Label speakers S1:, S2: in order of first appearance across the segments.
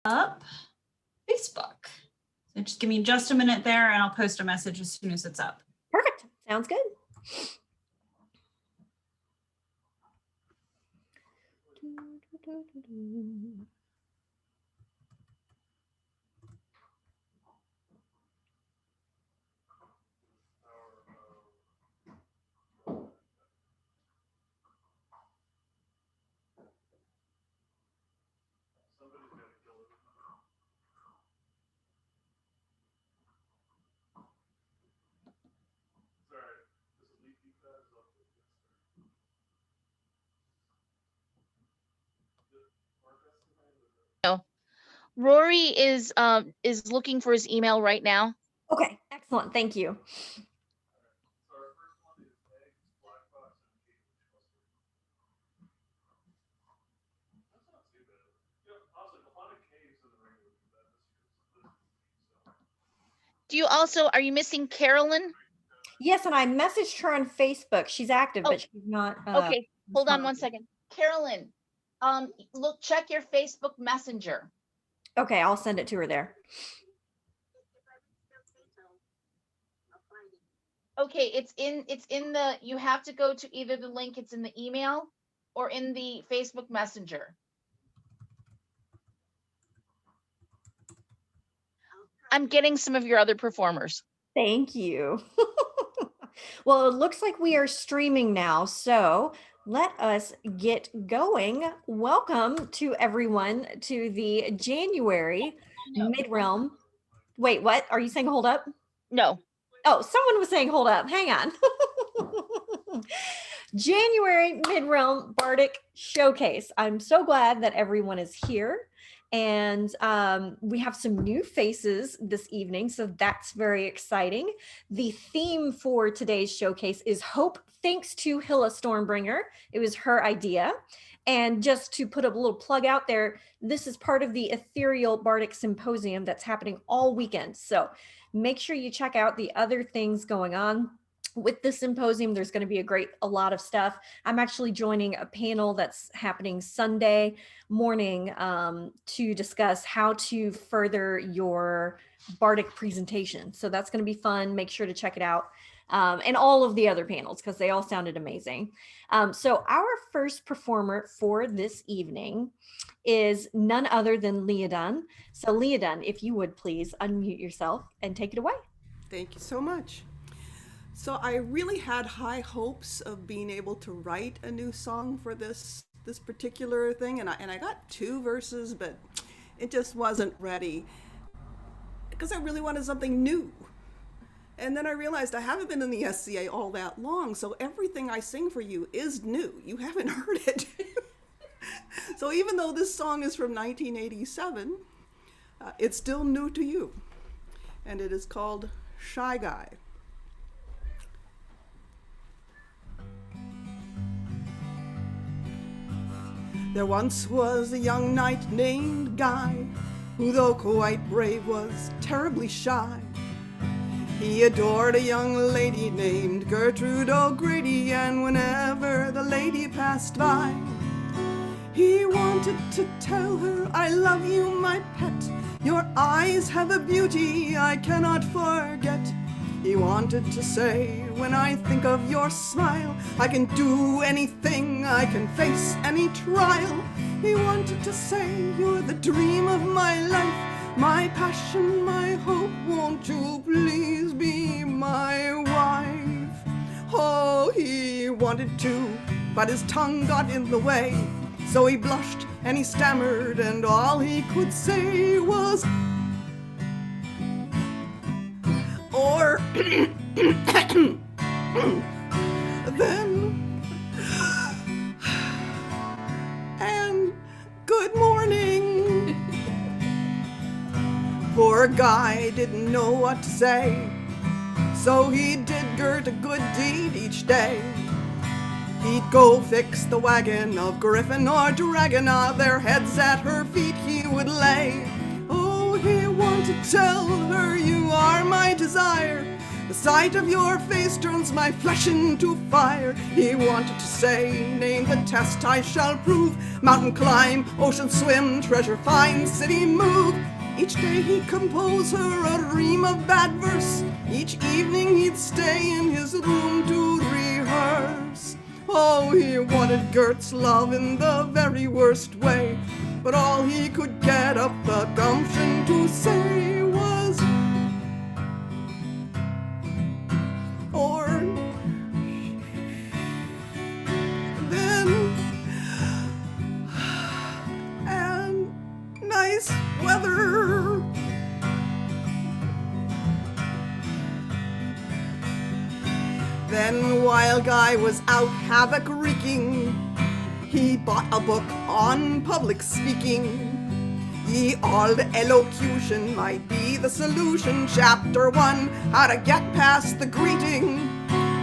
S1: up Facebook. So just give me just a minute there and I'll post a message as soon as it's up.
S2: Perfect. Sounds good.
S3: No. Rory is looking for his email right now.
S2: Okay, excellent. Thank you.
S3: Are you missing Carolyn?
S2: Yes, and I messaged her on Facebook. She's active, but she's not.
S3: Okay, hold on one second. Carolyn, look, check your Facebook Messenger.
S2: Okay, I'll send it to her there.
S3: Okay, it's in the, you have to go to either the link, it's in the email or in the Facebook Messenger. I'm getting some of your other performers.
S2: Thank you. Well, it looks like we are streaming now, so let us get going. Welcome to everyone to the January Midrealm. Wait, what? Are you saying hold up?
S3: No.
S2: Oh, someone was saying hold up. Hang on. January Midrealm Bardic Showcase. I'm so glad that everyone is here. And we have some new faces this evening, so that's very exciting. The theme for today's showcase is Hope Thanks to Hilla Stormbringer. It was her idea. And just to put a little plug out there, this is part of the Ethereal Bardic Symposium that's happening all weekend. So make sure you check out the other things going on. With the symposium, there's going to be a lot of stuff. I'm actually joining a panel that's happening Sunday morning to discuss how to further your Bardic presentation. So that's going to be fun. Make sure to check it out. And all of the other panels, because they all sounded amazing. So our first performer for this evening is none other than Leodun. So Leodun, if you would please unmute yourself and take it away.
S4: Thank you so much. So I really had high hopes of being able to write a new song for this particular thing, and I got 2 verses, but it just wasn't ready because I really wanted something new. And then I realized I haven't been in the SCA all that long, so everything I sing for you is new. You haven't heard it. So even though this song is from 1987, it's still new to you, and it is called Shy Guy. There once was a young knight named Guy, who though quite brave was terribly shy. He adored a young lady named Gertrude O'Grady, and whenever the lady passed by, he wanted to tell her, "I love you, my pet. Your eyes have a beauty I cannot forget." He wanted to say, "When I think of your smile, I can do anything, I can face any trial." He wanted to say, "You're the dream of my life, my passion, my hope. Won't you please be my wife?" Oh, he wanted to, but his tongue got in the way. So he blushed and he stammered, and all he could say was, or then, and good morning. Poor Guy didn't know what to say, so he did Gert a good deed each day. He'd go fix the wagon of Griffin or Dragon, their heads at her feet he would lay. Oh, he wanted to tell her, "You are my desire, The sight of your face turns my flesh into fire. He wanted to say, name the test I shall prove. Mountain climb, ocean swim, treasure find, city move. Each day he'd compose her a ream of bad verse. Each evening he'd stay in his room to rehearse. Oh, he wanted Gert's love in the very worst way, but all he could get up the gumption to say was, or then, and nice weather. Then while Guy was out havoc wreaking, he bought a book on public speaking. Ye old elocution might be the solution. Chapter 1, how to get past the greeting.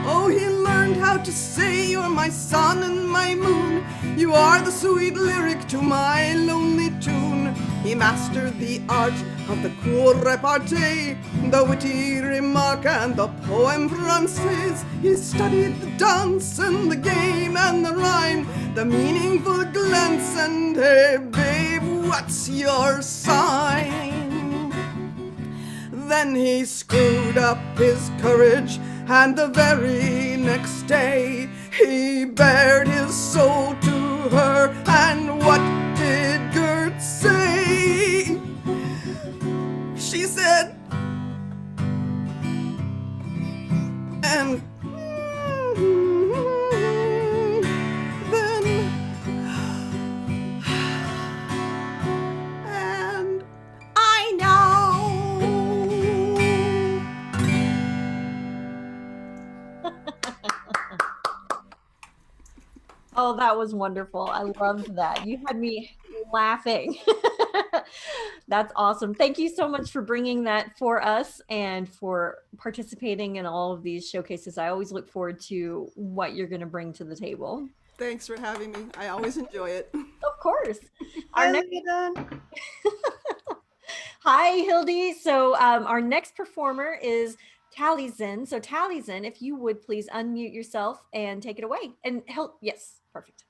S4: Oh, he learned how to say you're my sun and my moon. You are the sweet lyric to my lonely tune. He mastered the art of the cool repartee, the witty remark and the poem française. He studied the dance and the game and the rhyme, the meaningful glance and hey babe, what's your sign? Then he screwed up his courage, and the very next day he bared his soul to her. And what did Gert say? She said, and then, and I know.
S2: Oh, that was wonderful. I loved that. You had me laughing. That's awesome. Thank you so much for bringing that for us and for participating in all of these showcases. I always look forward to what you're going to bring to the table.
S4: Thanks for having me. I always enjoy it.
S2: Of course.
S5: Hi,
S2: Our next,
S5: Leona.
S2: hi, Hildy. So our next performer is Taliesin. So Taliesin, if you would please unmute yourself and take it away. And yes, perfect.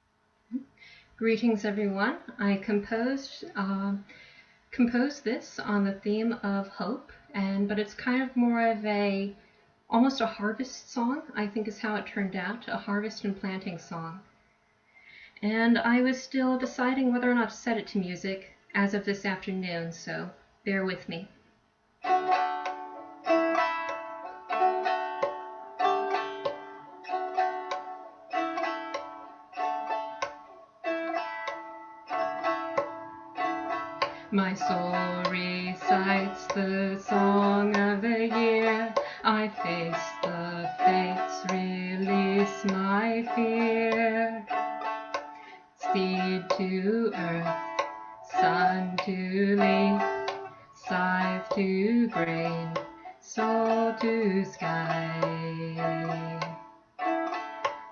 S6: Greetings, everyone. I composed this on the theme of hope, but it's kind of more of almost a harvest song, I think is how it turned out, a harvest and planting song. And I was still deciding whether or not to set it to music as of this afternoon, so bear with me. My soul recites the song of the year. I face the fates, release my fear. Seed to earth, sun to leaf, scythe to grain, soul to sky.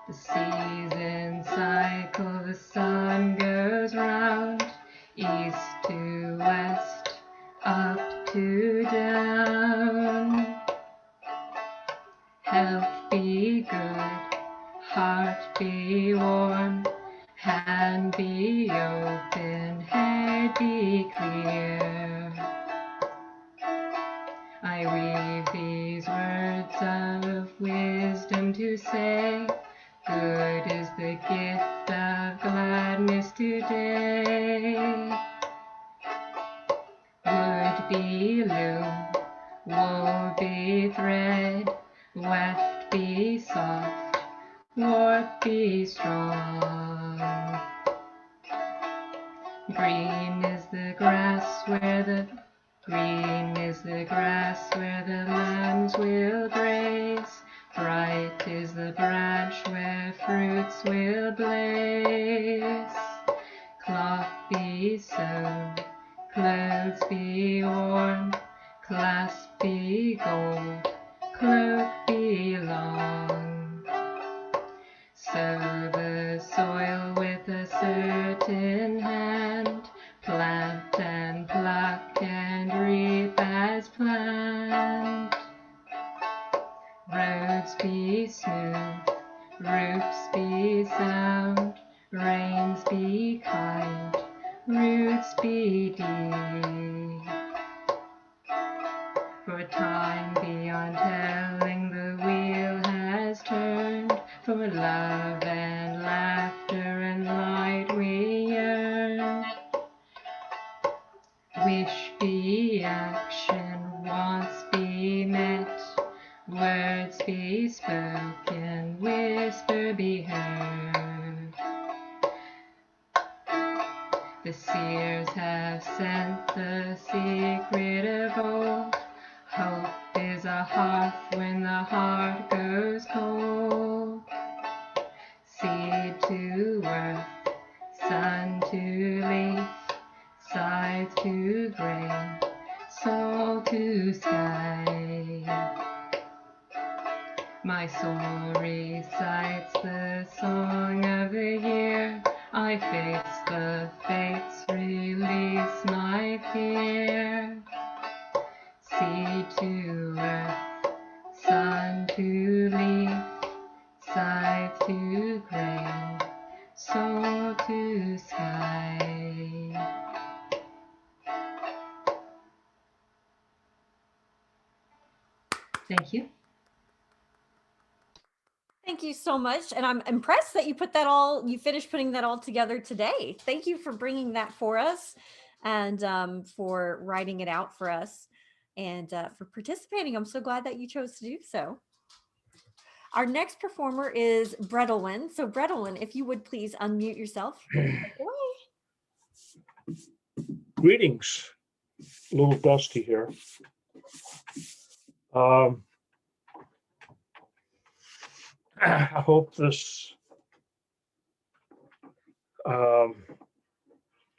S6: The season cycle, the sun goes round, east to west, up to down. Health be good, heart be warm, hand be open, head be clear. I weave these words of wisdom to say, good is the gift of gladness today. Wood be loom, wool be thread, weft be soft, warp be strong. Green is the grass where the lambs will graze. Bright is the branch where fruits will blaze. Cloth be sewn, clothes be worn, clasp be gold, cloak be long. Sow the soil with a certain hand, plant and pluck and reap as planned. roofs be sound, rains be kind, roots be deep. For time beyond telling the wheel has turned, for love and laughter and light we yearn. Wish be action, wants be met, words be spoken, whisper be heard. The seers have sent the secret of old. Hope is a hearth when the heart goes cold. Seed to earth, sun to leaf, scythe to grain, soul to sky. My soul recites the song of the year. I face the fates, release my fear. Seed to earth, sun to leaf, scythe to grain, soul to sky. Thank you.
S2: Thank you so much. And I'm impressed that you finished putting that all together today. Thank you for bringing that for us and for writing it out for us and for participating. I'm so glad that you chose to do so. Our next performer is Bredolin. So Bredolin, if you would please unmute yourself. Take it away.
S5: Greetings, a little dusty here. I hope this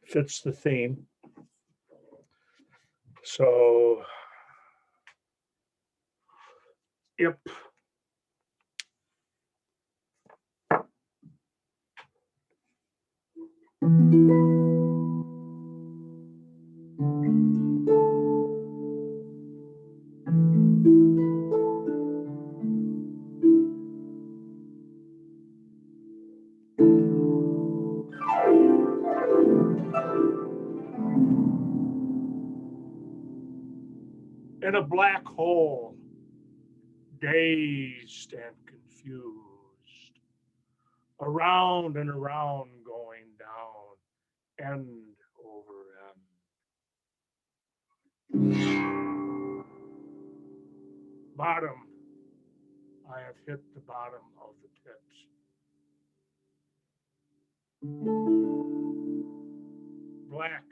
S5: fits the theme. So, yep. In a black hole, dazed and confused, around and around going down, end over end. Bottom, I have hit the bottom of the pit. Black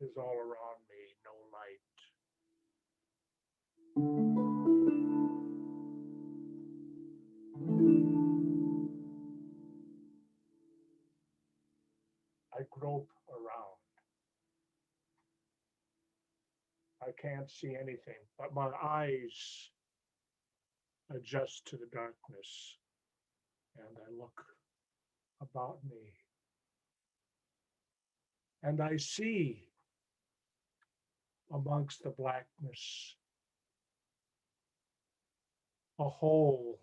S5: is all around me, no light. I grope around. I can't see anything, but my eyes adjust to the darkness, and I look about me. And I see amongst the blackness a hole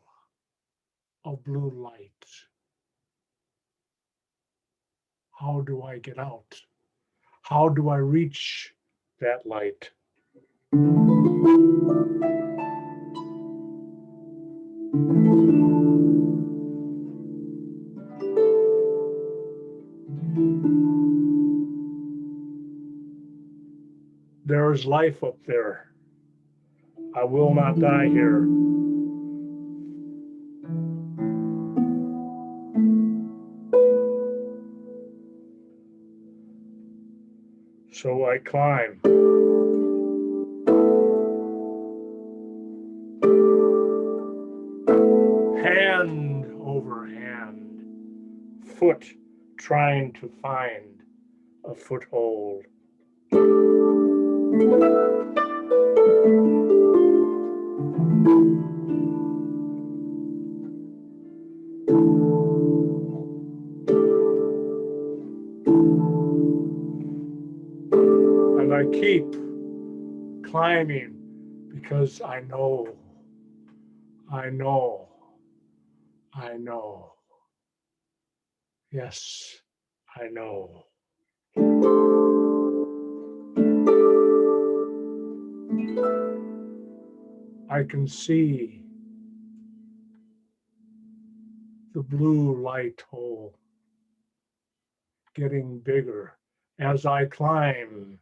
S5: of blue light. How do I get out? How do I reach that light? There is life up there. I will not die here. So I climb. Hand over hand, foot trying to find a foothold. And I keep climbing because I know I know. I know. Yes, I know. I can see the blue light hole getting bigger as I climb.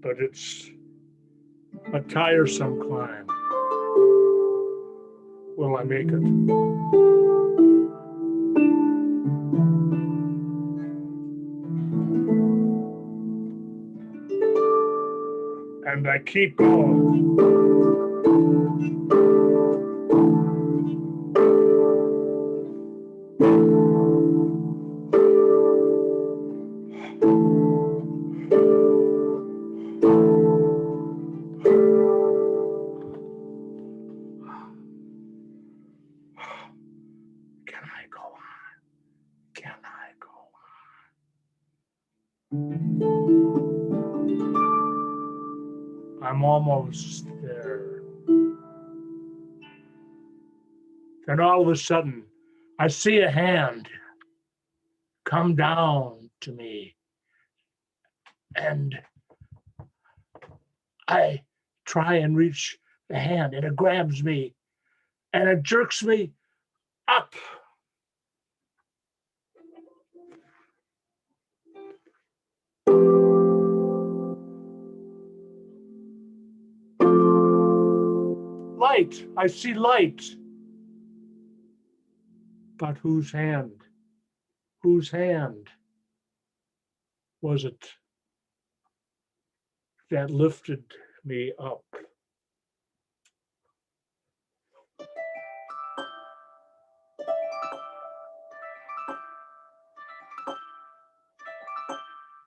S5: But it's a tiresome climb. Will I make it? And I keep going. Can I go on? Can I go on? I'm almost there. Then all of a sudden, I see a hand come down to me. And I try and reach the hand, and it grabs me, and it jerks me up. Light, I see light. But whose hand? Whose hand was it that lifted me up?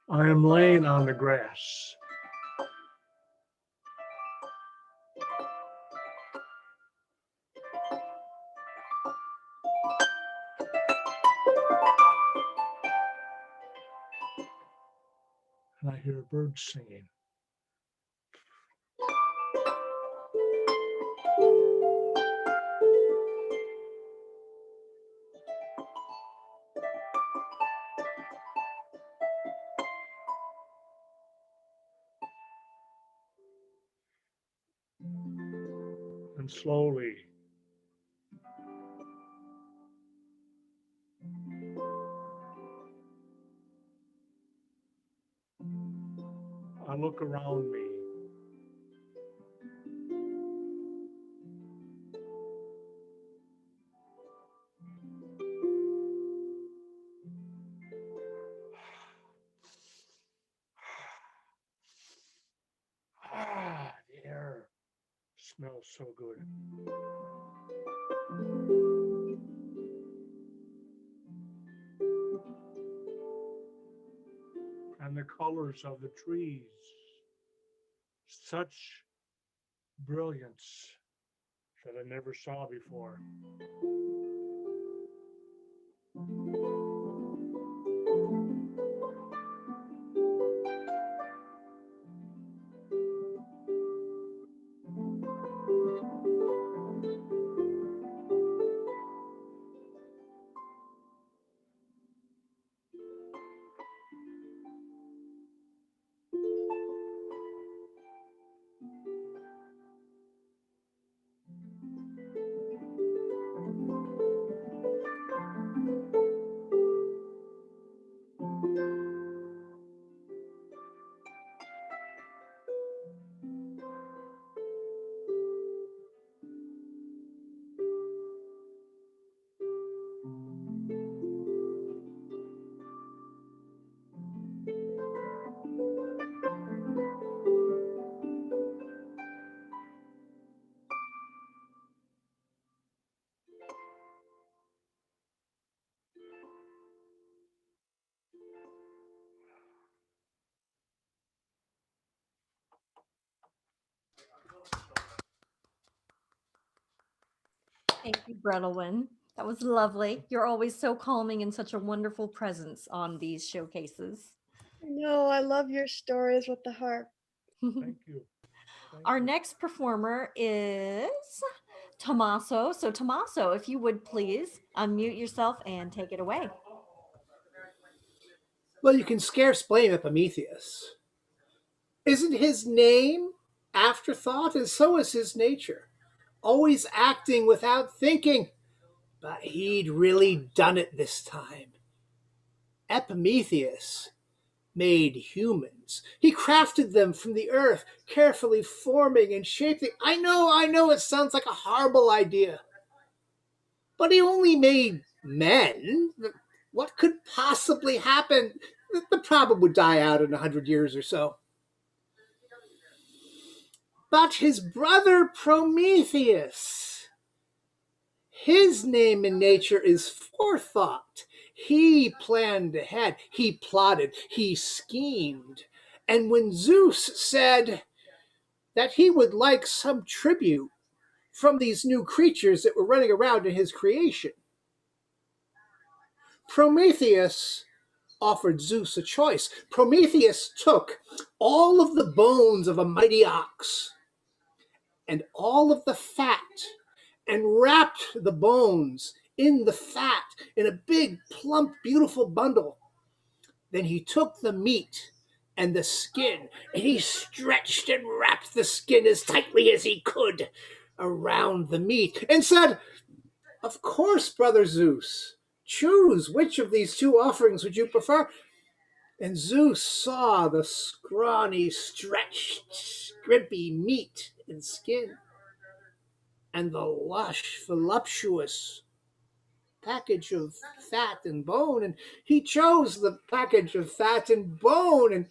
S5: I am laying on the grass. And I hear a bird singing. And slowly, I look around me. The air smells so good. And the colors of the trees, such brilliance that I never saw before.
S2: Thank you, Brettelwin. That was lovely. You're always so calming and such a wonderful presence on these showcases.
S7: No, I love your stories with the harp.
S5: Thank you. Thank
S2: Our
S5: you.
S2: next performer is Tommaso. So Tommaso, if you would please unmute yourself and take it away.
S8: Well, you can scarce blame Epimetheus. Isn't his name afterthought, and so is his nature, always acting without thinking? But he'd really done it this time. Epimetheus made humans. He crafted them from the earth, carefully forming and shaping. I know, it sounds like a horrible idea. But he only made men. What could possibly happen? The problem would die out in 100 years or so. But his brother Prometheus, his name in nature is forethought. He planned ahead, he plotted, he schemed. And when Zeus said that he would like some tribute from these new creatures that were running around in his creation, Prometheus offered Zeus a choice. Prometheus took all of the bones of a mighty ox and all of the fat and wrapped the bones in the fat in a big, plump, beautiful bundle. Then he took the meat and the skin and he stretched and wrapped the skin as tightly as he could around the meat and said, "Of course, brother Zeus, choose which of these two offerings would you prefer?" And Zeus saw the scrawny, stretched, scrimpy meat and skin, and the lush, voluptuous package of fat and bone, and he chose the package of fat and bone. And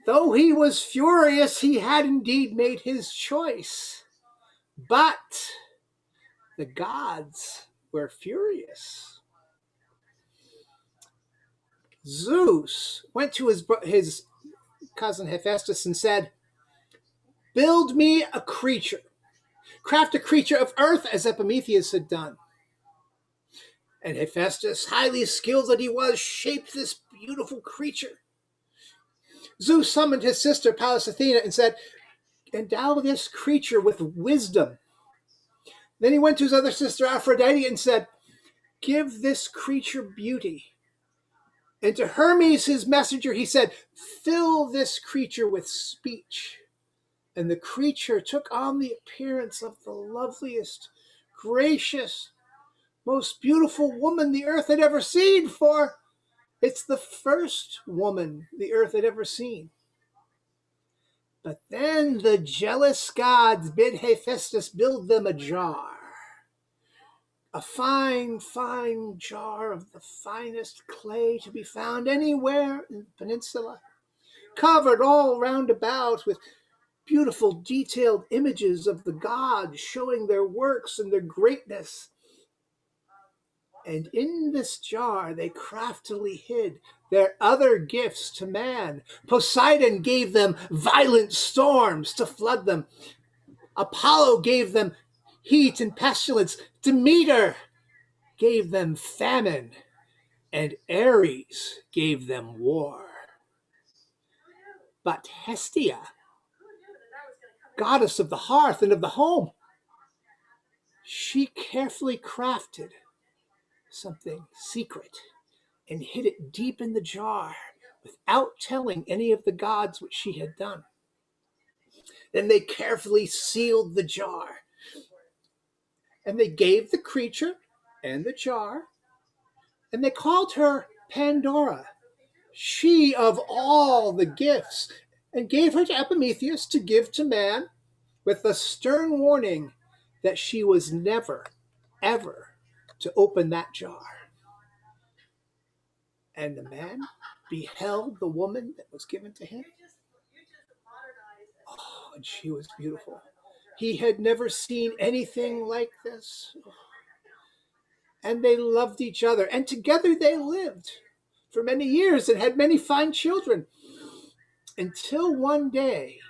S8: though he was furious, he had indeed made his choice. But the gods were furious. Zeus went to his cousin Hephaestus and said, "Build me a creature. Craft a creature of earth as Epimetheus had done." And Hephaestus, highly skilled that he was, shaped this beautiful creature. Zeus summoned his sister Pallas Athena and said, "Endow this creature with wisdom." Then he went to his other sister Aphrodite and said, "Give this creature beauty." And to Hermes, his messenger, he said, "Fill this creature with speech." And the creature took on the appearance of the loveliest, gracious, most beautiful woman the earth had ever seen, for it's the first woman the earth had ever seen. But then the jealous gods bid Hephaestus build them a jar. A fine, fine jar of the finest clay to be found anywhere in the peninsula, covered all round about with beautiful detailed images of the gods showing their works and their greatness. And in this jar they craftily hid their other gifts to man. Poseidon gave them violent storms to flood them. Apollo gave them heat and pestilence. Demeter gave them famine. And Ares gave them war. But Hestia, goddess of the hearth and of the home, she carefully crafted something secret and hid it deep in the jar without telling any of the gods what she had done. Then they carefully sealed the jar, and they gave the creature and the jar, and they called her Pandora, she of all the gifts, and gave her to Epimetheus to give to man, with a stern warning that she was never, ever to open that jar. And the man beheld the woman that was given to him. Oh, and she was beautiful. He had never seen anything like this. And they loved each other, and together they lived for many years and had many fine children, until one day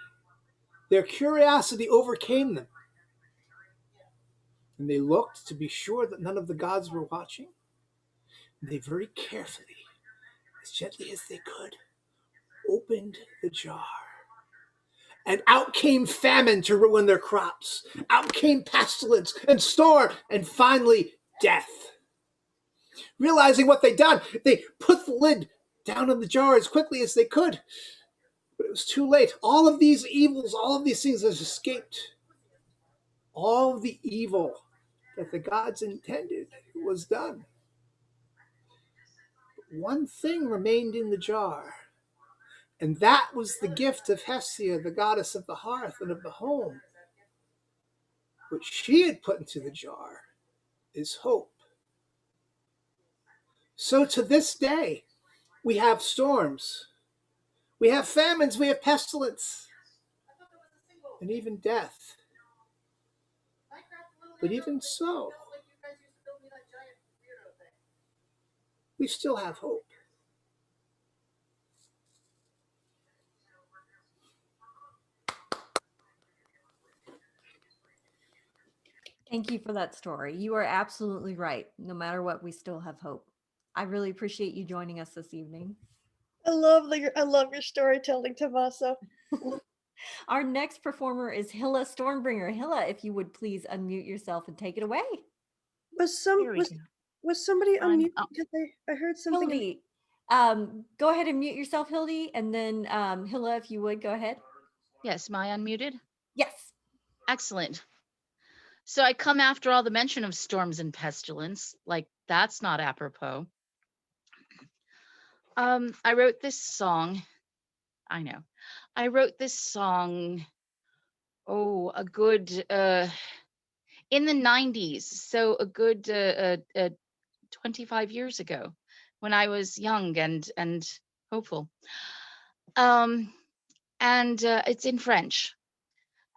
S8: their curiosity overcame them. And they looked to be sure that none of the gods were watching. And they very carefully, as gently as they could, opened the jar. And out came famine to ruin their crops. Out came pestilence and storm, and finally death. Realizing what they'd done, they put the lid down on the jar as quickly as they could. But it was too late. All of these evils, all of these things have escaped. All of the evil that the gods intended was done. But one thing remained in the jar, and that was the gift of Hestia, the goddess of the hearth and of the home. What she had put into the jar is hope. So to this day, we have storms, we have famines, we have pestilence, and even death. But even so, we still have hope.
S2: Thank you for that story. You are absolutely right. No matter what, we still have hope. I really appreciate you joining us this evening.
S7: I love your storytelling, Tommaso.
S2: Our next performer is Hilla Stormbringer. Hilla, if you would please unmute yourself and take it away.
S7: Was
S3: Here we go.
S7: was somebody
S3: I'm
S7: unmuted?
S3: up.
S7: Because I heard something.
S2: Hildy, go ahead and mute yourself, Hildy, and then Hilla, if you would, go ahead.
S3: Yes, am I unmuted?
S2: Yes.
S3: Excellent. So I come after all the mention of storms and pestilence, like that's not apropos. I wrote this song. I know. I wrote this song, a good in the 90s, so a good 25 years ago, when I was young and hopeful. And it's in French.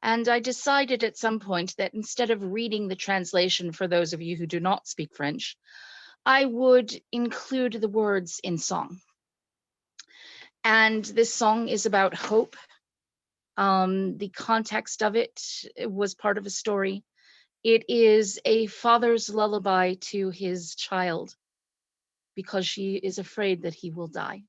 S3: And I decided at some point that instead of reading the translation for those of you who do not speak French, I would include the words in song. And this song is about hope. The context of it was part of a story. It is a father's lullaby to his child because she is afraid that he will die.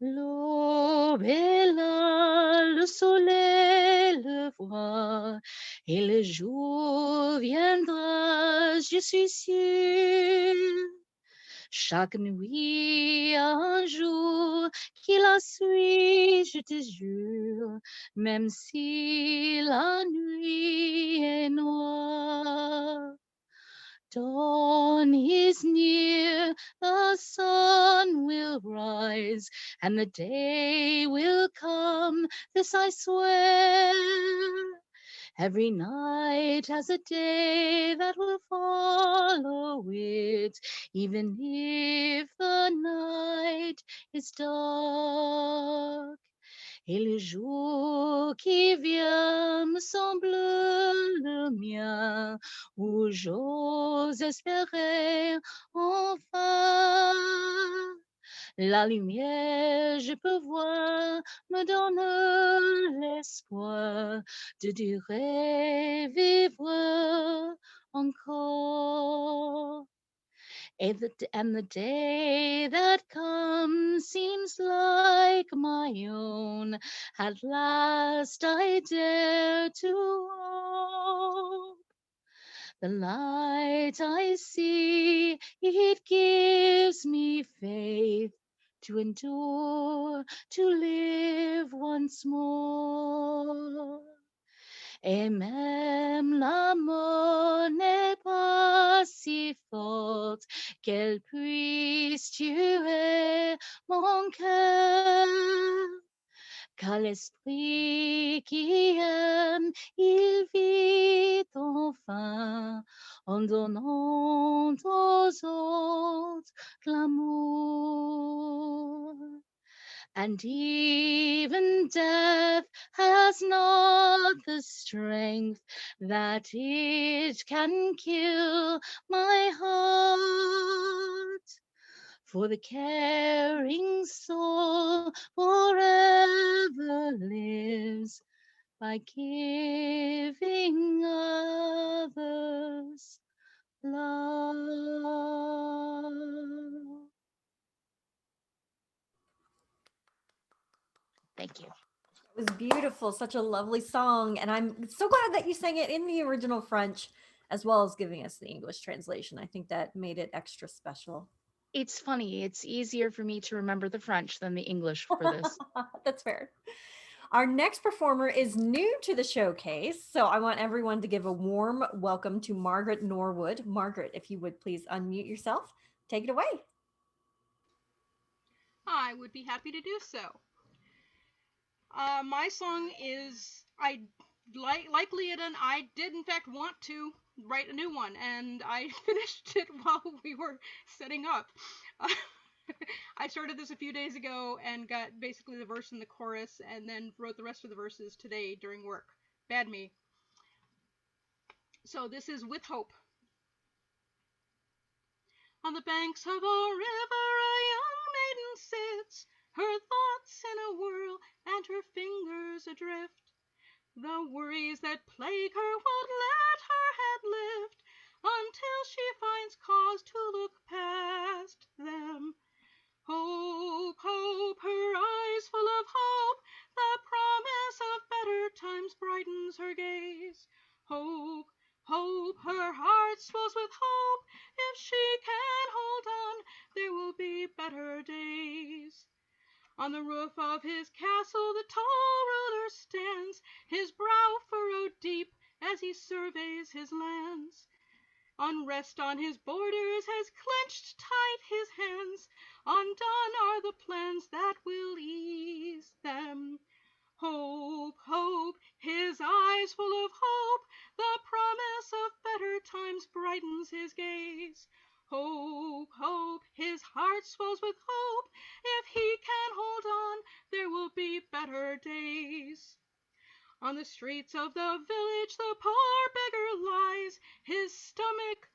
S3: L'aube est là, le soleil le voit, et le jour viendra, je suis sûre. Chaque nuit, un jour qui la suit, je te jure, même si la nuit est noire. Dawn is near, the sun will rise, and the day will come, this I swear. Every night has a day that will follow it, even if the night is dark. Et le jour qui vient me semble le mien, où j'ose espérer enfin. La lumière, je peux voir, me donne l'espoir de durer, vivre encore. And the day that comes seems like my own. At last I dare to hope. The light I see, it gives me faith to endure, to live once more. Et même la mort n'est pas si forte qu'elle puisse tuer mon cœur. Car l'esprit qui aime, il vit enfin en donnant aux autres l'amour. And even death has not the strength that it can kill my heart. For the caring soul forever lives, by giving others love. Thank you.
S2: It was beautiful, such a lovely song, and I'm so glad that you sang it in the original French as well as giving us the English translation. I think that made it extra special.
S3: It's funny. It's easier for me to remember the French than the English for this.
S2: That's fair. Our next performer is new to the showcase, so I want everyone to give a warm welcome to Margaret Norwood. Margaret, if you would please unmute yourself, take it away.
S9: I would be happy to do so. My song is, like Leodon, I did in fact want to write a new one, and I finished it while we were setting up. I started this a few days ago and got basically the verse and the chorus, and then wrote the rest of the verses today during work. Bad me. So this is With Hope. On the banks of a river a young maiden sits, her thoughts in a whirl and her fingers adrift. The worries that plague her won't let her head lift until she finds cause to look past them. Hope, hope, her eyes full of hope, the promise of better times brightens her gaze. Hope, hope, her heart swells with hope, if she can hold on, there will be better days. On the roof of his castle the tall ruler stands, his brow furrowed deep as he surveys his lands. Unrest on his borders has clenched tight his hands, undone are the plans that will ease them. Hope, hope, his eyes full of hope, the promise of better times brightens his gaze. Hope, hope, his heart swells with hope, if he can hold on, there will be better days. On the streets of the village the poor beggar lies, his stomach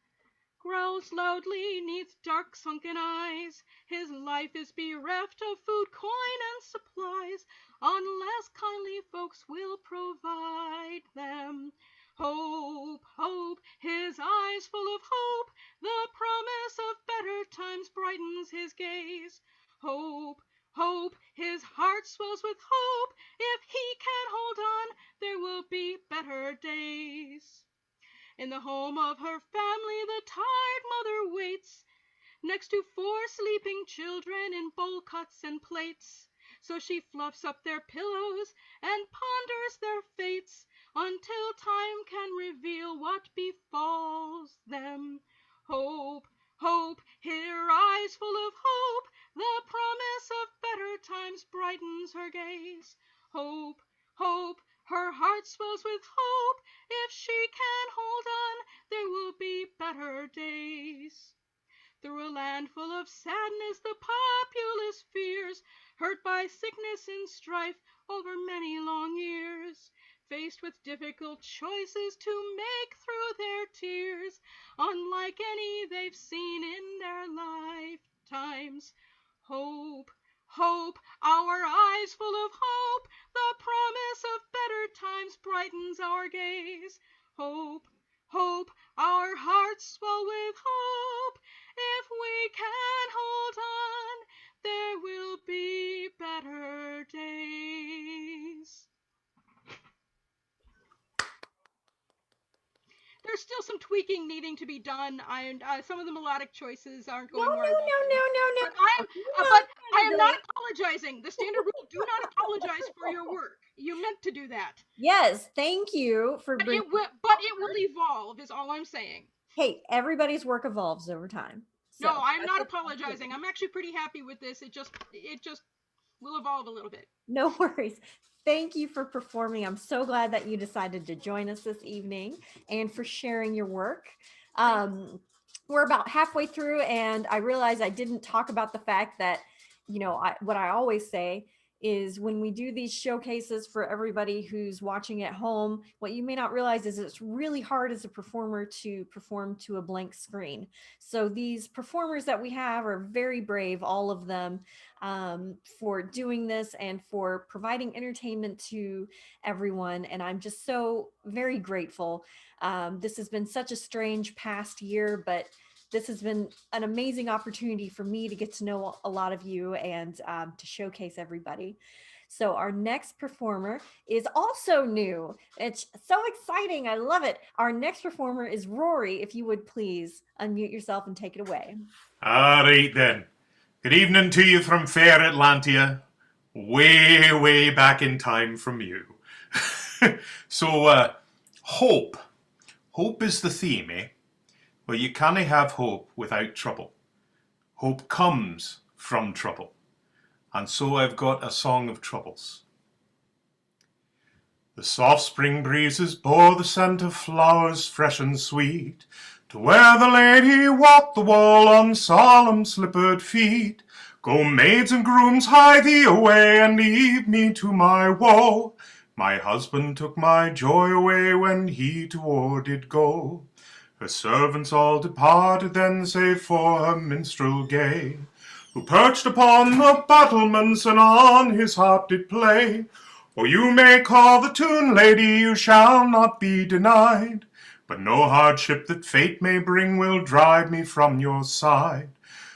S9: growls loudly neath dark sunken eyes. His life is bereft of food, coin, and supplies, unless kindly folks will provide them. Hope, hope, his eyes full of hope, the promise of better times brightens his gaze. Hope, hope, his heart swells with hope, if he can hold on, there will be better days. In the home of her family the tired mother waits, next to 4 sleeping children in bowl cuts and plates. So she fluffs up their pillows and ponders their fates, until time can reveal what befalls them. Hope, hope, her eyes full of hope, the promise of better times brightens her gaze. Hope, hope, her heart swells with hope, if she can hold on, there will be better days. Through a land full of sadness the populace fears, hurt by sickness and strife over many long years, faced with difficult choices to make through their tears, unlike any they've seen in their lifetimes. Hope, hope, our eyes full of hope, the promise of better times brightens our gaze. Hope, hope, our hearts swell with hope, if we can hold on, there will be better days. There's still some tweaking needing to be done, and some of the melodic choices aren't going where I want them. But I am not apologizing. The standard rule: do not apologize for your work. You meant to do that.
S2: Yes, thank you for
S9: But
S2: bringing.
S9: it will evolve. Is all I'm saying.
S2: Hey, everybody's work evolves over time. So
S9: no, I'm not apologizing. I'm actually pretty happy with this. It just will evolve a little bit.
S2: No worries. Thank you for performing. I'm so glad that you decided to join us this evening and for sharing your work. We're about halfway through, and I realize I didn't talk about the fact that, what I always say is when we do these showcases for everybody who's watching at home, what you may not realize is it's really hard as a performer to perform to a blank screen. So these performers that we have are very brave, all of them, for doing this and for providing entertainment to everyone. And I'm just so very grateful. This has been such a strange past year, but this has been an amazing opportunity for me to get to know a lot of you and to showcase everybody. So our next performer is also new. It's so exciting. I love it. Our next performer is Rory. If you would please unmute yourself and take it away.
S10: All right then. Good evening to you from fair Atlantia. Way, way back in time from you. So, hope. Hope is the theme, eh? Well, you can't have hope without trouble. Hope comes from trouble. And so I've got a song of troubles. The soft spring breezes bore the scent of flowers fresh and sweet, to where the lady walked the wall on solemn slippered feet. Go, maids and grooms, hie thee away, and leave me to my woe. My husband took my joy away when he to war did go. Her servants all departed then, save for her minstrel gay, who perched upon the battlements and on his harp did play. Or you may call the tune, lady, you shall not be denied, but no hardship that fate may bring will drive me from your side.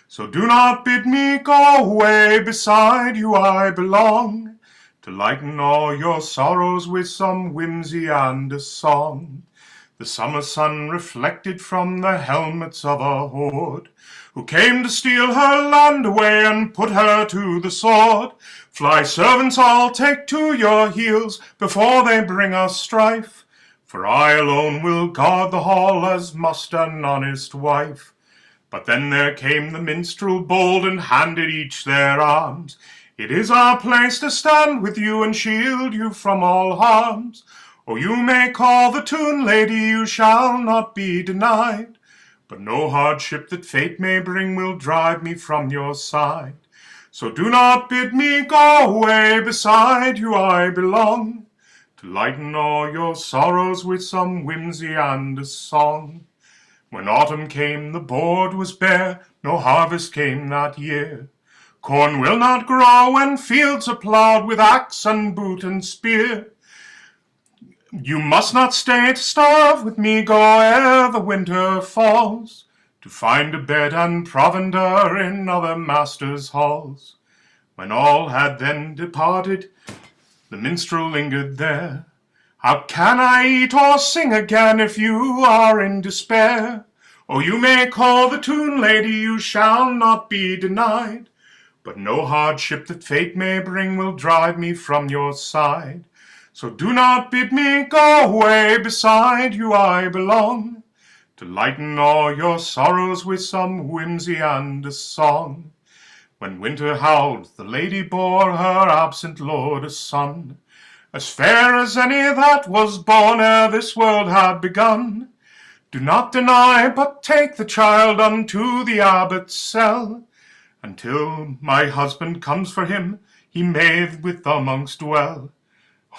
S10: So do not bid me go away, beside you I belong, to lighten all your sorrows with some whimsy and a song. The summer sun reflected from the helmets of a horde, who came to steal her land away and put her to the sword. Fly, servants all, take to your heels before they bring us strife, for I alone will guard the hall as must an honest wife. But then there came the minstrel bold and handed each their arms. It is our place to stand with you and shield you from all harms. Oh, you may call the tune, lady, you shall not be denied, but no hardship that fate may bring will drive me from your side. So do not bid me go away, beside you I belong, to lighten all your sorrows with some whimsy and a song. When autumn came, the board was bare, no harvest came that year. Corn will not grow when fields are plowed with axe and boot and spear. You must not stay to starve with me, go ere the winter falls, to find a bed and provender in other masters' halls. When all had then departed, the minstrel lingered there. How can I eat or sing again if you are in despair? Oh, you may call the tune, lady, you shall not be denied, but no hardship that fate may bring will drive me from your side. So do not bid me go away, beside you I belong, to lighten all your sorrows with some whimsy and a song. When winter howled, the lady bore her absent lord a son, as fair as any that was born ere this world had begun. Do not deny, but take the child unto the abbot's cell, until my husband comes for him, he may with the monks dwell.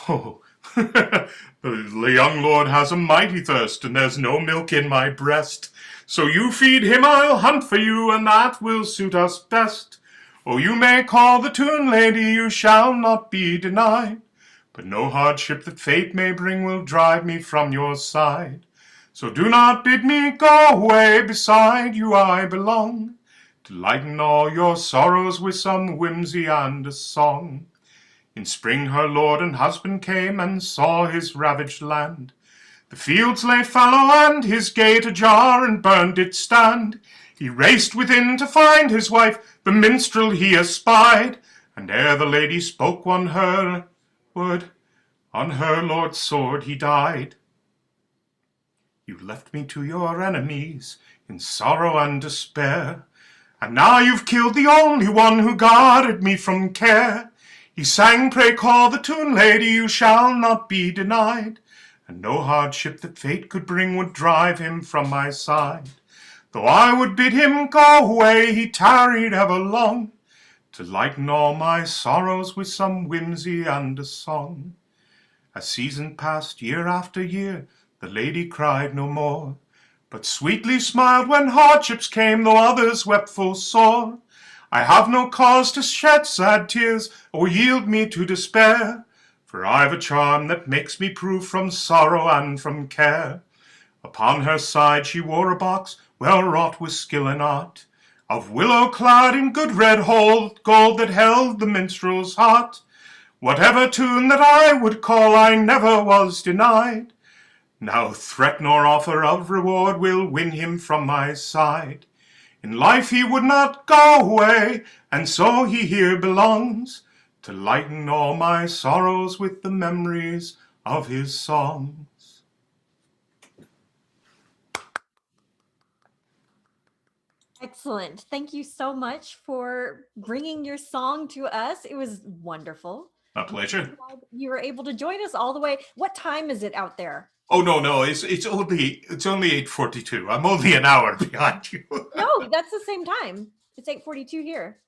S10: Oh, the young lord has a mighty thirst, and there's no milk in my breast. So you feed him, I'll hunt for you, and that will suit us best. Oh, you may call the tune, lady, you shall not be denied, but no hardship that fate may bring will drive me from your side. So do not bid me go away, beside you I belong, to lighten all your sorrows with some whimsy and a song. In spring her lord and husband came and saw his ravaged land. The fields lay fallow and his gate ajar and burned did stand. He raced within to find his wife, the minstrel he espied, and ere the lady spoke one her word, on her lord's sword he died. You left me to your enemies in sorrow and despair, and now you've killed the only one who guarded me from care. He sang, pray call the tune, lady, you shall not be denied, and no hardship that fate could bring would drive him from my side. Though I would bid him go away, he tarried ever long, to lighten all my sorrows with some whimsy and a song. As season passed year after year, the lady cried no more, but sweetly smiled when hardships came, though others wept full sore. I have no cause to shed sad tears, or yield me to despair, for I've a charm that makes me proof from sorrow and from care. Upon her side she wore a box, well wrought with skill and art, of willow clad in good red gold that held the minstrel's heart. Whatever tune that I would call, I never was denied. Now threat nor offer of reward will win him from my side. In life he would not go away, and so he here belongs, to lighten all my sorrows with the memories of his songs.
S2: Excellent. Thank you so much for bringing your song to us. It was wonderful.
S10: A pleasure.
S2: You were able to join us all the way. What time is it out there?
S10: Oh no, it's only 8:42. I'm only an hour behind you.
S2: No, that's the same time. It's 8:42 here.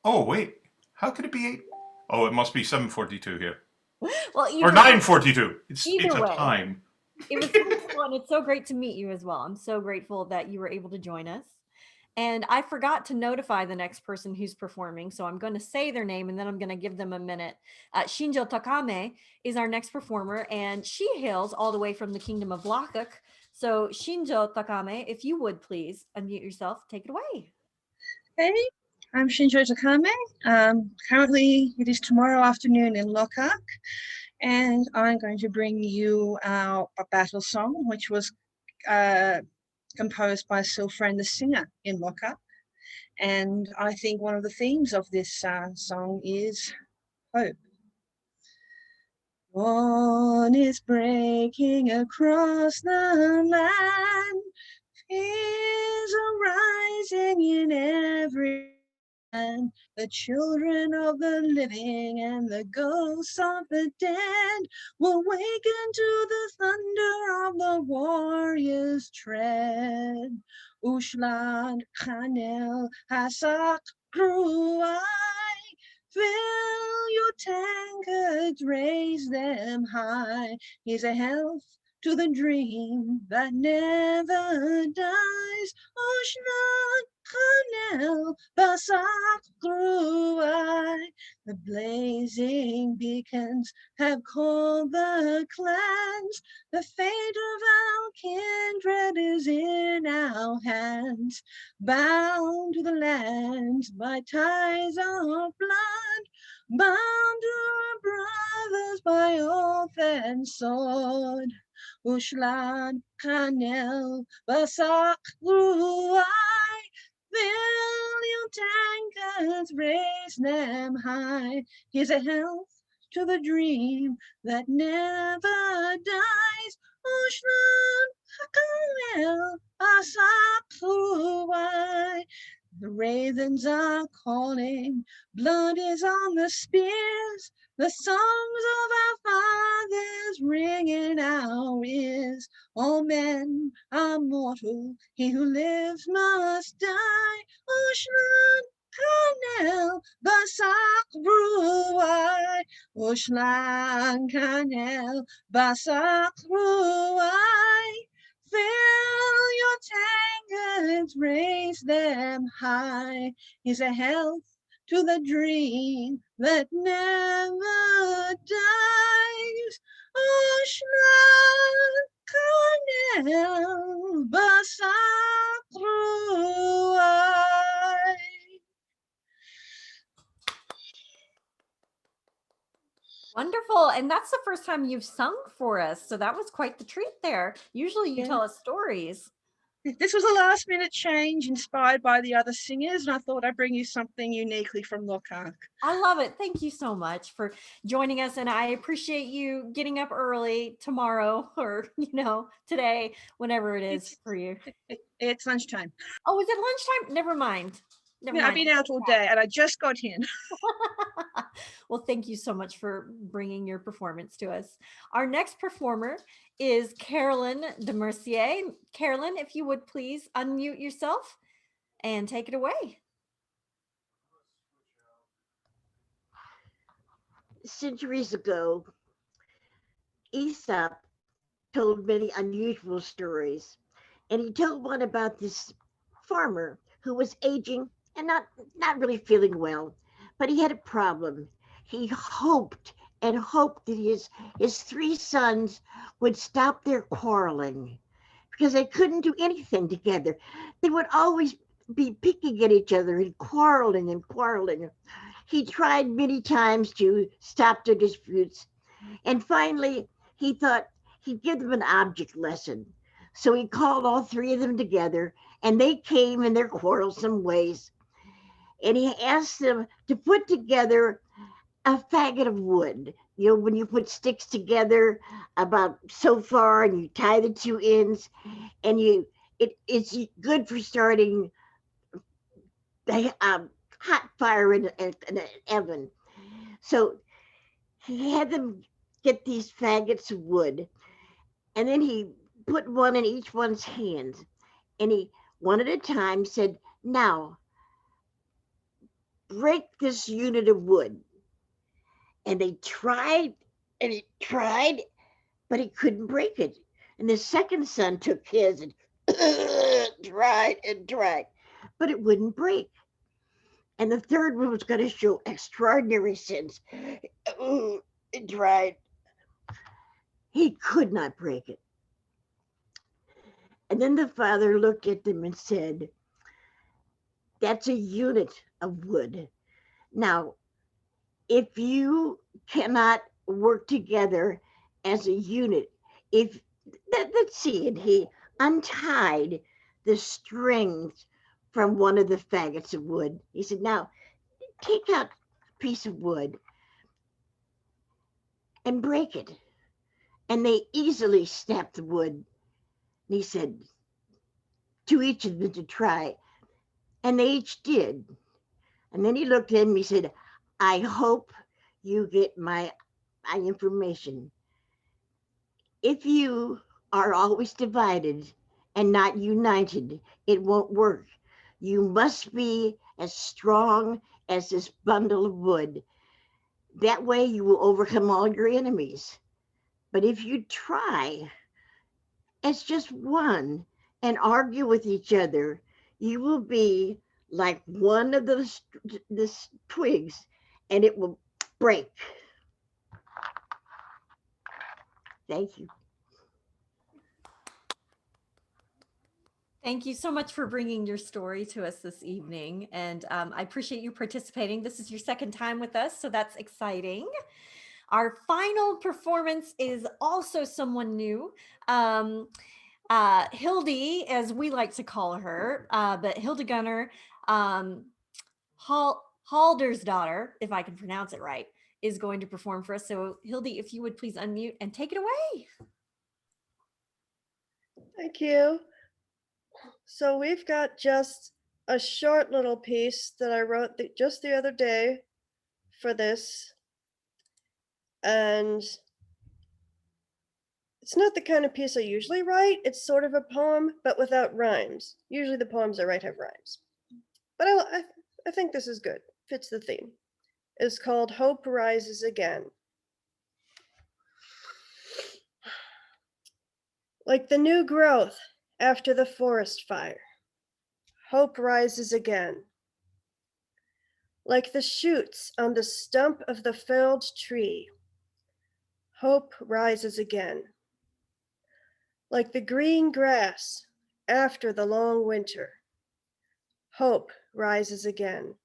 S10: Oh wait, how could it be 8? Oh, it must be 7:42 here.
S2: Well,
S10: Or 9:42. It's
S2: either
S10: a
S2: way.
S10: time.
S2: It was wonderful, and it's so great to meet you as well. I'm so grateful that you were able to join us. And I forgot to notify the next person who's performing, so I'm going to say their name and then I'm going to give them a minute. Shinjo Takame is our next performer, and she hails all the way from the kingdom of Lakuk. So Shinjo Takame, if you would please unmute yourself, take it away.
S11: Hey, I'm Shinjo Takame. Currently, it is tomorrow afternoon in Lokak, and I'm going to bring you our battle song, which was composed by Silfran the singer in Lokak. And I think one of the themes of this song is hope. Dawn is breaking across the land, fears are rising in every land. The children of the living and the ghosts of the dead will waken to the thunder of the warrior's tread. Ushlad Khanel Hasak Kruai, fill your tankards, raise them high. Here's a health to the dream that never dies. Oshnan Khanel Basak Gruai. The blazing beacons have called the clans. The fate of our kindred is in our hands. Bound to the land by ties of blood, bound to our brothers by oath and sword. Ushlad Khanel Basak Ruai, fill your tankards, raise them high. Here's a health to the dream that never dies. Ushlad Khanel Basak Ruai. The ravens are calling, blood is on the spears. The songs of our fathers ring in our ears. All men are mortal, he who lives must die. Ushlan Khanel Basak Ruai. Ushlan Khanel Basak Ruai. Fill your tankards, raise them high. Here's a health to the dream that never dies. Oshlan Khanel Basak Ruai.
S2: Wonderful. And that's the first time you've sung for us. So that was quite the treat there. Usually you tell us stories.
S11: This was a last minute change inspired by the other singers, and I thought I'd bring you something uniquely from Lokak.
S2: I love it. Thank you so much for joining us. And I appreciate you getting up early tomorrow or, today, whenever it is for you.
S11: It's lunchtime.
S2: Oh, is it lunchtime? Never mind.
S11: I've been out all day and I just got in.
S2: Well, thank you so much for bringing your performance to us. Our next performer is Carolyn de Mercier. Carolyn, if you would please unmute yourself and take it away.
S12: Centuries ago, Aesop told many unusual stories, and he told one about this farmer who was aging and not really feeling well, but he had a problem. He hoped and hoped that his three sons would stop their quarreling because they couldn't do anything together. They would always be picking at each other and quarreling and quarreling. He tried many times to stop their disputes, and finally he thought he'd give them an object lesson. So he called all three of them together, and they came in their quarrelsome ways. And he asked them to put together a faggot of wood. You know, when you put sticks together about so far and you tie the two ends, and it's good for starting the hot fire in an oven. So he had them get these faggots of wood, and then he put one in each one's hand, and he one at a time said, "Now break this unit of wood." And they tried and he tried, but he couldn't break it. And the second son took his and tried and tried, but it wouldn't break. And the third one was going to show extraordinary sense. It tried. He could not break it. And then the father looked at them and said, "That's a unit of wood. Now, if you cannot work together as a unit, let's see," and he untied the strings from one of the faggots of wood. He said, "Now take out a piece of wood and break it." And they easily snapped the wood. And he said to each of them to try, and they each did. And then he looked at him, he said, "I hope you get my information. If you are always divided and not united, it won't work. You must be as strong as this bundle of wood. That way you will overcome all your enemies. But if you try as just one and argue with each other, you will be like one of the twigs, and it will break." Thank you.
S2: Thank you so much for bringing your story to us this evening. And I appreciate you participating. This is your second time with us, so that's exciting. Our final performance is also someone new. Hildy, as we like to call her, but Hildegunner Halder's daughter, if I can pronounce it right, is going to perform for us. So Hildy, if you would please unmute and take it away.
S7: Thank you. So we've got just a short little piece that I wrote just the other day for this. And it's not the kind of piece I usually write. It's sort of a poem, but without rhymes. Usually the poems I write have rhymes. But I think this is good. Fits the theme. It's called Hope Rises Again. Like the new growth after the forest fire, hope rises again. Like the shoots on the stump of the felled tree, hope rises again. Like the green grass after the long winter, hope rises again.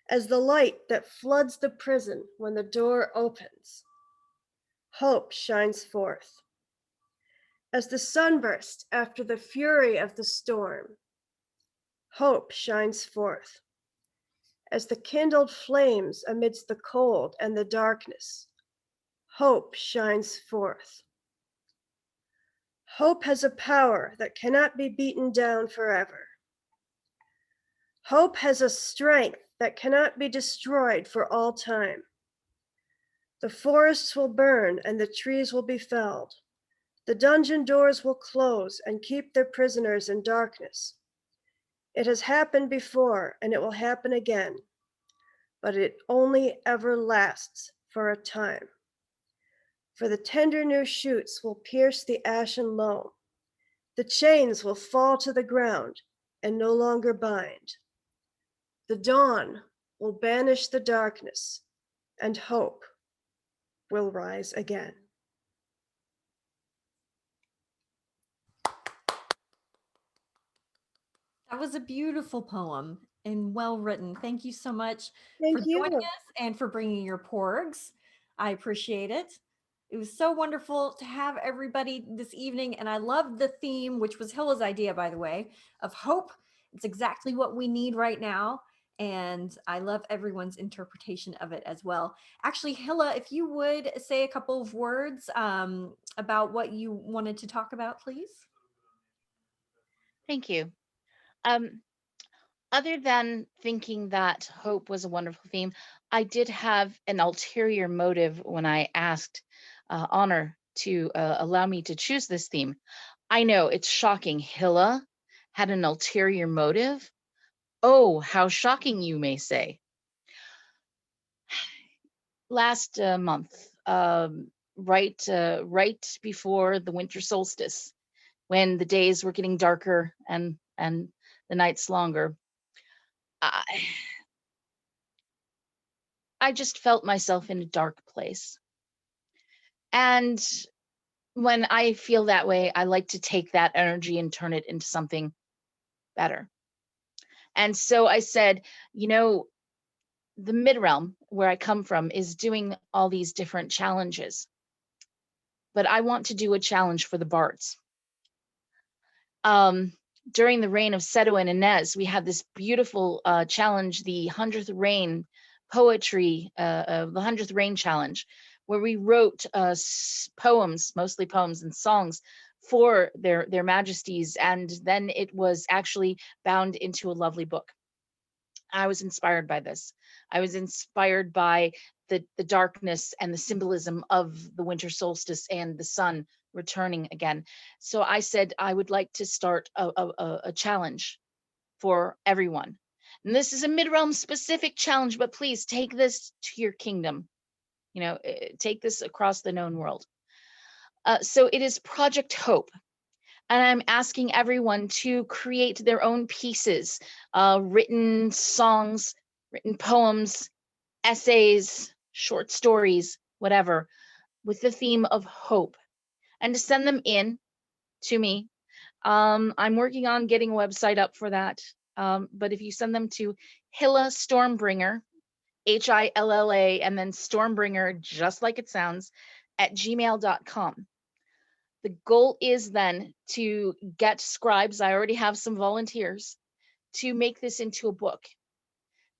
S7: As the light that floods the prison when the door opens, hope shines forth. As the sunburst after the fury of the storm, hope shines forth. As the kindled flames amidst the cold and the darkness, hope shines forth. Hope has a power that cannot be beaten down forever. Hope has a strength that cannot be destroyed for all time. The forests will burn and the trees will be felled. The dungeon doors will close and keep their prisoners in darkness. It has happened before and it will happen again. but it only ever lasts for a time. For the tender new shoots will pierce the ashen loam. The chains will fall to the ground and no longer bind. The dawn will banish the darkness, and hope will rise again.
S2: That was a beautiful poem and well written. Thank you so much
S7: Thank
S2: for
S7: you.
S2: joining us and for bringing your porgs. I appreciate it. It was so wonderful to have everybody this evening. And I love the theme, which was Hilla's idea, by the way, of hope. It's exactly what we need right now. And I love everyone's interpretation of it as well. Actually, Hilla, if you would say a couple of words about what you wanted to talk about, please.
S3: Thank you. Um, Other than thinking that hope was a wonderful theme, I did have an ulterior motive when I asked Honor to allow me to choose this theme. I know it's shocking. Hilla had an ulterior motive. Oh, how shocking, you may say. Last month, right before the winter solstice, when the days were getting darker and the nights longer, I just felt myself in a dark place. And when I feel that way, I like to take that energy and turn it into something better. And so I said, you know, the Midrealm, where I come from, is doing all these different challenges. But I want to do a challenge for the bards. During the reign of Seto and Inez, we had this beautiful challenge, the 100th Reign poetry, the 100th Reign challenge, where we wrote poems, mostly poems and songs for their majesties, and then it was actually bound into a lovely book. I was inspired by this. I was inspired by the darkness and the symbolism of the winter solstice and the sun returning again. So I said I would like to start a challenge for everyone. And this is a Midrealm specific challenge, but please take this to your kingdom. You know, take this across the known world. So it is Project Hope. And I'm asking everyone to create their own pieces, written songs, written poems, essays, short stories, whatever, with the theme of hope, and to send them in to me. I'm working on getting a website up for that. But if you send them to Hilla Stormbringer, Hilla, and then Stormbringer, just like it sounds, at gmail.com. The goal is then to get scribes. I already have some volunteers to make this into a book.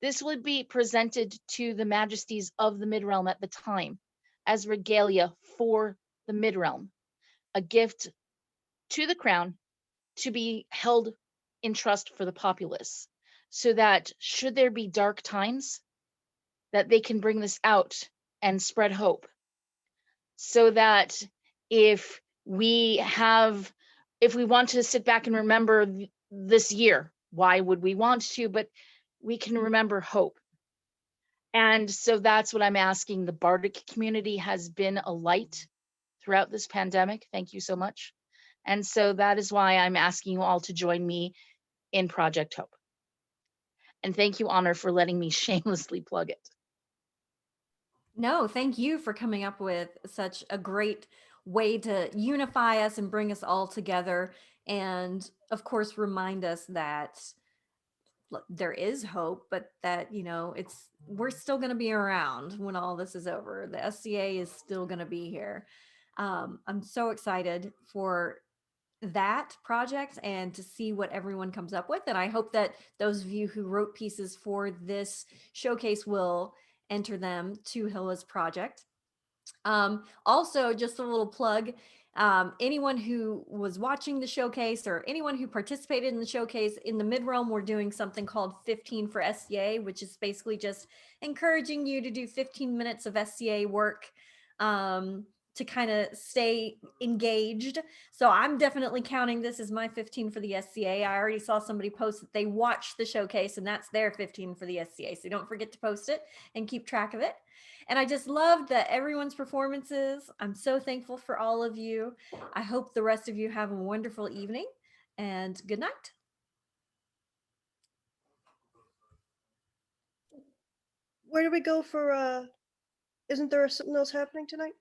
S3: This would be presented to the majesties of the Midrealm at the time as regalia for the Midrealm, a gift to the crown to be held in trust for the populace, so that should there be dark times, that they can bring this out and spread hope, so that if we want to sit back and remember this year, why would we want to? But we can remember hope. And so that's what I'm asking. The Bardic community has been a light throughout this pandemic. Thank you so much. And so that is why I'm asking you all to join me in Project Hope. And thank you, Honor, for letting me shamelessly plug it.
S2: No, thank you for coming up with such a great way to unify us and bring us all together. And of course, remind us that there is hope, but that, you know, we're still going to be around when all this is over. The SCA is still going to be here. I'm so excited for that project and to see what everyone comes up with. And I hope that those of you who wrote pieces for this showcase will enter them to Hilla's project. Also, just a little plug, anyone who was watching the showcase or anyone who participated in the showcase in the Midrealm, we're doing something called 15 for SCA, which is basically just encouraging you to do 15 minutes of SCA work to kind of stay engaged. So I'm definitely counting this as my 15 for the SCA. I already saw somebody post that they watched the showcase and that's their 15 for the SCA. So don't forget to post it and keep track of it. And I just loved that everyone's performances. I'm so thankful for all of you. I hope the rest of you have a wonderful evening and good night.
S7: Where do we go for, isn't there something else happening tonight?